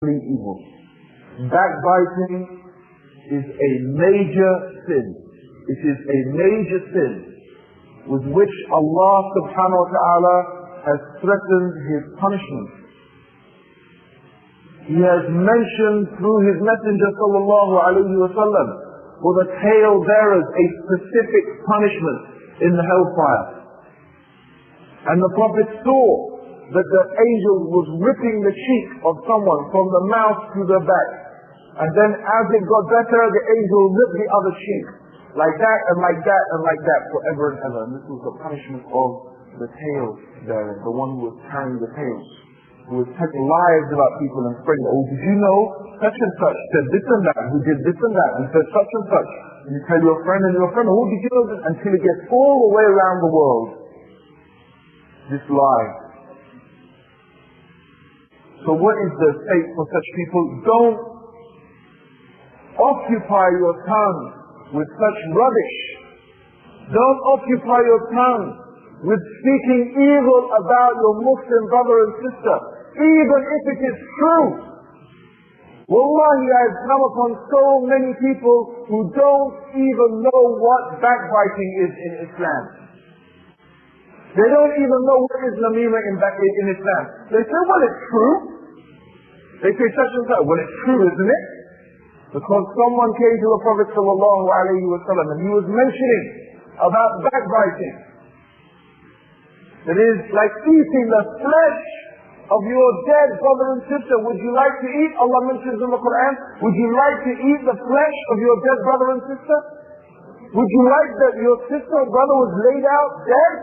evil. Backbiting is a major sin. It is a major sin with which Allah subhanahu wa ta'ala has threatened His punishment. He has mentioned through His Messenger sallallahu alayhi wa sallam for the tale bearers a specific punishment in the hellfire. And the Prophet saw that the angel was ripping the cheek of someone from the mouth to the back. And then as it got better, the angel ripped the other cheek. Like that and like that and like that forever and ever. And this was the punishment of the tale bearer, the one who was carrying the tale, who was telling lies about people and spreading, oh, did you know such and such said this and that, who did this and that, and said such and such. And you tell your friend and your friend, oh, did you know this? Until it gets all the way around the world. This lie. So what is the fate for such people? Don't occupy your tongue with such rubbish. Don't occupy your tongue with speaking evil about your Muslim brother and sister, even if it is true. Wallahi, I've come upon so many people who don't even know what backbiting is in Islam. They don't even know what is namima in Islam. They say, well, it's true. They say such and such. Well, it's true, isn't it? Because someone came to the Prophet sallallahu alayhi wa sallam and he was mentioning about backbiting. It is like eating the flesh of your dead brother and sister. Would you like to eat? Allah mentions in the Quran, would you like to eat the flesh of your dead brother and sister? Would you like that your sister or brother was laid out dead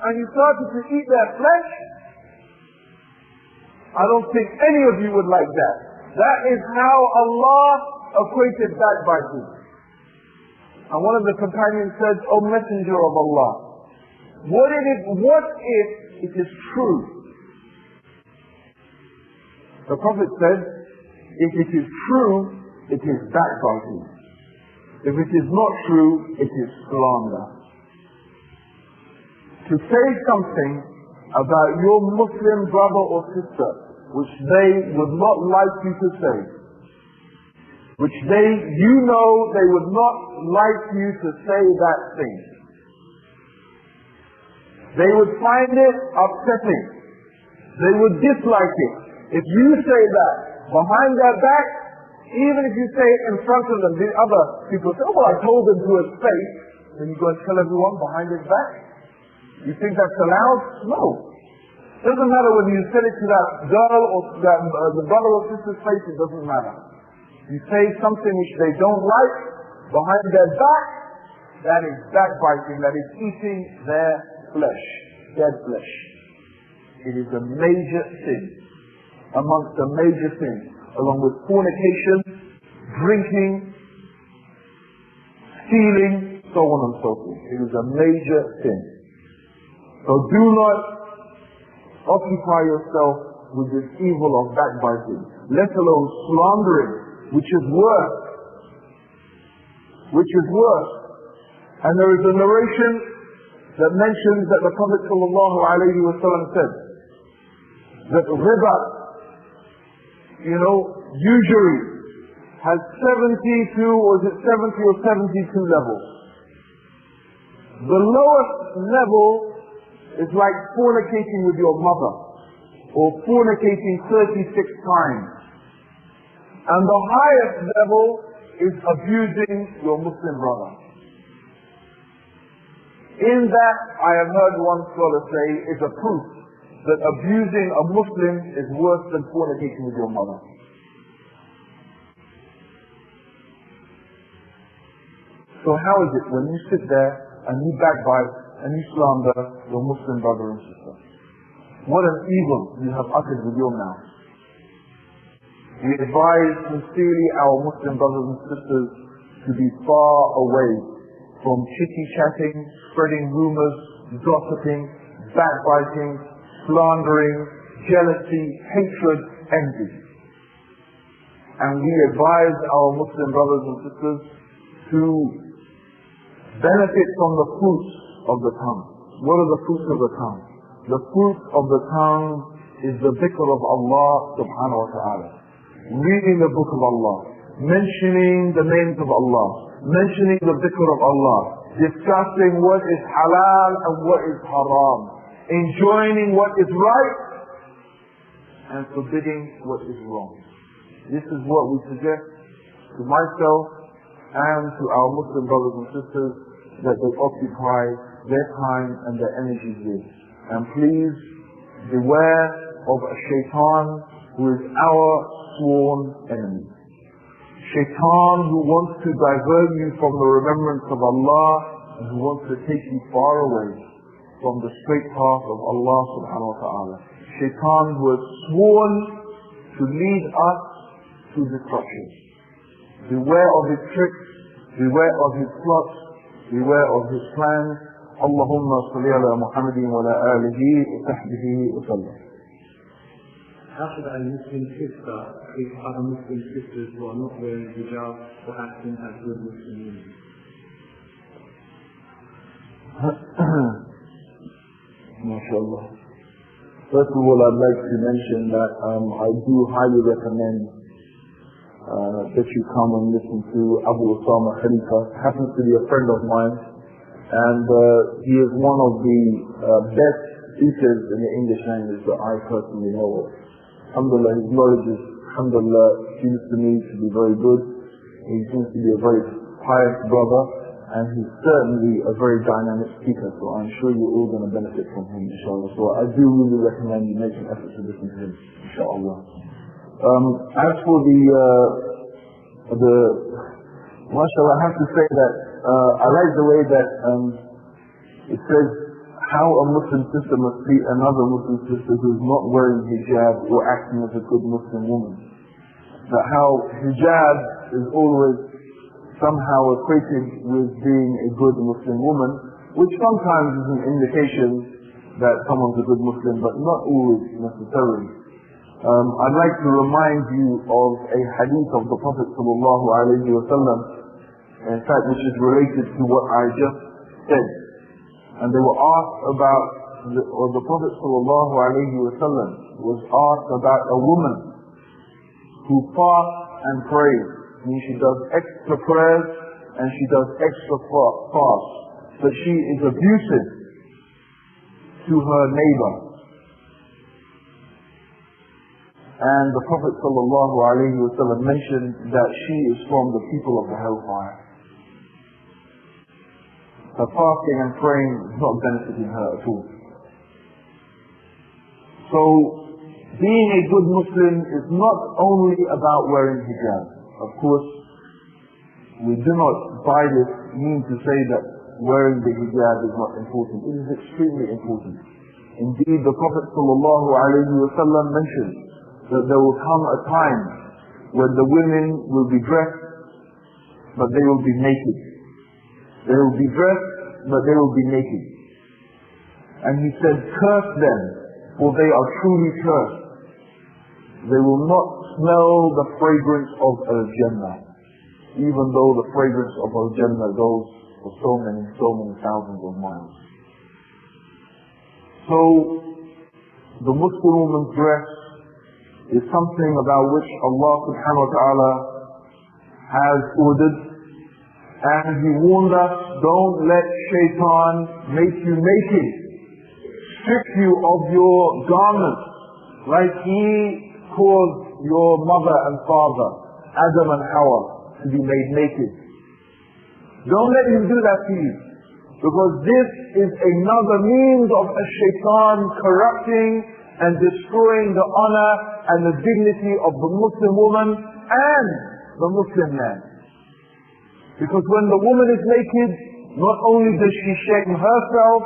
and you started to eat their flesh? I don't think any of you would like that. That is how Allah equated backbiting. And one of the companions said, O Messenger of Allah, what if it is true? The Prophet said, if it is true, it is backbiting. If it is not true, it is slander. To say something about your Muslim brother or sister which they would not like you to say, which you know they would not like you to say that thing. They would find it upsetting. They would dislike it. If you say that behind their back, even if you say it in front of them, the other people say, oh, well, I told them to his face. Then you go and tell everyone behind his back. You think that's allowed? No. It doesn't matter whether you said it to that girl or that, the brother or sister's face, it doesn't matter. You say something which they don't like behind their back, that is backbiting, that is eating their flesh, dead flesh. It is a major sin, amongst the major sins, along with fornication, drinking, stealing, so on and so forth. It is a major sin. So do not occupy yourself with this evil of backbiting, let alone slandering, which is worse. And there is a narration that mentions that the Prophet sallallahu alayhi wa sallam said that riba, usury has 70 or 72 levels. The lowest level is like fornicating with your mother, or fornicating 36 times. And the highest level is abusing your Muslim brother. In that, I have heard one scholar say, is a proof that abusing a Muslim is worse than fornicating with your mother. So how is it when you sit there and you backbite and you slander your Muslim brother and sister? What an evil you have uttered with your mouth. We advise sincerely our Muslim brothers and sisters to be far away from chitty-chatting, spreading rumors, gossiping, backbiting, slandering, jealousy, hatred, envy. And we advise our Muslim brothers and sisters to benefit from the fruits of the tongue. What are the fruits of the tongue? The fruit of the tongue is the dhikr of Allah subhanahu wa ta'ala. reading the book of Allah, mentioning the names of Allah, mentioning the dhikr of Allah, discussing what is halal and what is haram, enjoining what is right and forbidding what is wrong. This is what we suggest to myself and to our Muslim brothers and sisters that they occupy their time and their energies with. And please beware of a shaitan who is our sworn enemy. Shaitan who wants to divert you from the remembrance of Allah and who wants to take you far away from the straight path of Allah subhanahu wa ta'ala. Shaitan who has sworn to lead us to destruction. Beware of his tricks, beware of his plots, beware of his plans. Allahumma salli ala Muhammadin wa ala alihi wa sahbihi wa sallam. How should a Muslim sister treat other Muslim sisters who are not wearing hijab or acting as good Muslim women? MashaAllah. First of all, I'd like to mention that I do highly recommend that you come and listen to Abu Osama Khalifa. Happens to be a friend of mine, and he is one of the best speakers in the English language that I personally know of. Alhamdulillah, his knowledge is, alhamdulillah, seems to me to be very good. He seems to be a very pious brother, and he's certainly a very dynamic speaker, so I'm sure you're all going to benefit from him, inshallah. So I do really recommend you make an effort to listen to him, inshallah. As for mashallah, I have to say that I like the way that it says how a Muslim sister must treat another Muslim sister who's not wearing hijab or acting as a good Muslim woman. That how hijab is always somehow equated with being a good Muslim woman, which sometimes is an indication that someone's a good Muslim, but not always necessarily. I'd like to remind you of a hadith of the Prophet sallallahu alaihi wasallam, in fact, which is related to what I just said. And they were asked about, the Prophet sallallahu alaihi wasallam was asked about a woman who fasts and prays. I mean, she does extra prayers and she does extra fasts, but she is abusive to her neighbor. And the Prophet sallallahu alaihi wasallam mentioned that she is from the people of the hellfire. Her fasting and praying is not benefiting her at all. So, being a good Muslim is not only about wearing hijab. Of course, we do not by this mean to say that wearing the hijab is not important. It is extremely important. Indeed, the Prophet sallallahu alaihi wasallam mentioned that there will come a time when the women will be dressed, but they will be naked. They will be dressed, but they will be naked. And he said, curse them, for they are truly cursed. They will not smell the fragrance of Al-Jannah, even though the fragrance of Al-Jannah goes for so many thousands of miles. So, the Muslim woman's dress is something about which Allah subhanahu wa ta'ala has ordered, and He warned us, don't let shaitan make you naked, strip you of your garments, like he caused your mother and father, Adam and Hawa, to be made naked. Don't let him do that to you, because this is another means of a shaitan corrupting and destroying the honor and the dignity of the Muslim woman and the Muslim man. Because when the woman is naked, not only does she shame herself,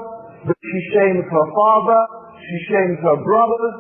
but she shames her father, she shames her brothers,